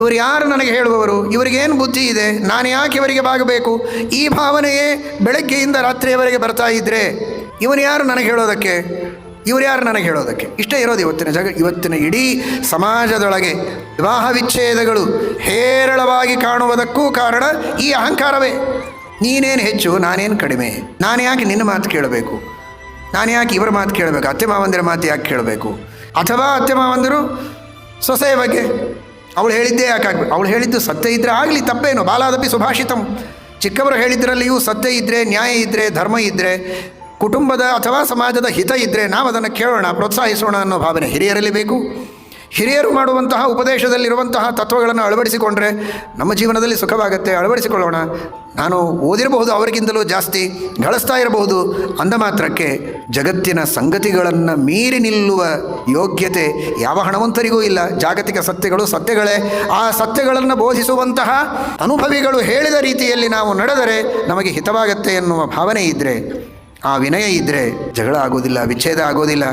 ಇವರು ಯಾರು ನನಗೆ ಹೇಳುವವರು, ಇವರಿಗೇನು ಬುದ್ಧಿ ಇದೆ, ನಾನು ಯಾಕೆ ಇವರಿಗೆ ಬಾಗಬೇಕು, ಈ ಭಾವನೆಯೇ ಬೆಳಗ್ಗೆಯಿಂದ ರಾತ್ರಿಯವರೆಗೆ ಬರ್ತಾ ಇದ್ದರೆ ಇವನು ಯಾರು ನನಗೆ ಹೇಳೋದಕ್ಕೆ, ಇವರು ಯಾರು ನನಗೆ ಹೇಳೋದಕ್ಕೆ. ಇಷ್ಟೇ ಇರೋದು ಇವತ್ತಿನ ಇಡೀ ಸಮಾಜದೊಳಗೆ ವಿವಾಹ ವಿಚ್ಛೇದಗಳು ಹೇರಳವಾಗಿ ಕಾಣುವುದಕ್ಕೂ ಕಾರಣ ಈ ಅಹಂಕಾರವೇ. ನೀನೇನು ಹೆಚ್ಚು, ನಾನೇನು ಕಡಿಮೆ, ನಾನು ಯಾಕೆ ನಿನ್ನ ಮಾತು ಕೇಳಬೇಕು, ನಾನು ಯಾಕೆ ಇವರ ಮಾತು ಕೇಳಬೇಕು, ಅತ್ತೆ ಮಾವಂದಿರ ಮಾತು ಯಾಕೆ ಕೇಳಬೇಕು, ಅಥವಾ ಅತ್ತೆ ಮಾವಂದಿರು ಸೊಸೆಯ ಬಗ್ಗೆ ಅವಳು ಹೇಳಿದ್ದೇ ಯಾಕೆ ಆಗಬೇಕು, ಅವಳು ಹೇಳಿದ್ದು ಸತ್ಯ ಇದ್ದರೆ ಆಗಲಿ, ತಪ್ಪೇನು, ಬಾಲಾದಪಿ ಸುಭಾಷಿತಂ. ಚಿಕ್ಕವರು ಹೇಳಿದ್ರಲ್ಲಿಯೂ ಸತ್ಯ ಇದ್ದರೆ, ನ್ಯಾಯ ಇದ್ದರೆ, ಧರ್ಮ ಇದ್ದರೆ, ಕುಟುಂಬದ ಅಥವಾ ಸಮಾಜದ ಹಿತ ಇದ್ದರೆ ನಾವು ಅದನ್ನು ಕೇಳೋಣ, ಪ್ರೋತ್ಸಾಹಿಸೋಣ ಅನ್ನೋ ಭಾವನೆ ಹಿರಿಯರಲ್ಲಿ ಬೇಕು. ಹಿರಿಯರು ಮಾಡುವಂತಹ ಉಪದೇಶದಲ್ಲಿರುವಂತಹ ತತ್ವಗಳನ್ನು ಅಳವಡಿಸಿಕೊಂಡ್ರೆ ನಮ್ಮ ಜೀವನದಲ್ಲಿ ಸುಖವಾಗುತ್ತೆ. ಅಳವಡಿಸಿಕೊಳ್ಳೋಣ. ನಾನು ಓದಿರಬಹುದು, ಅವರಿಗಿಂತಲೂ ಜಾಸ್ತಿ ಗಳಿಸ್ತಾ ಇರಬಹುದು, ಅಂದ ಮಾತ್ರಕ್ಕೆ ಜಗತ್ತಿನ ಸಂಗತಿಗಳನ್ನು ಮೀರಿ ನಿಲ್ಲುವ ಯೋಗ್ಯತೆ ಯಾವ ಹಣವಂತರಿಗೂ ಇಲ್ಲ. ಜಾಗತಿಕ ಸತ್ಯಗಳು ಸತ್ಯಗಳೇ. ಆ ಸತ್ಯಗಳನ್ನು ಬೋಧಿಸುವಂತಹ ಅನುಭವಿಗಳು ಹೇಳಿದ ರೀತಿಯಲ್ಲಿ ನಾವು ನಡೆದರೆ ನಮಗೆ ಹಿತವಾಗತ್ತೆ ಎನ್ನುವ ಭಾವನೆ ಇದ್ದರೆ, ಆ ವಿನಯ ಇದ್ದರೆ ಜಗಳ ಆಗೋದಿಲ್ಲ, ವಿಚ್ಛೇದ ಆಗೋದಿಲ್ಲ.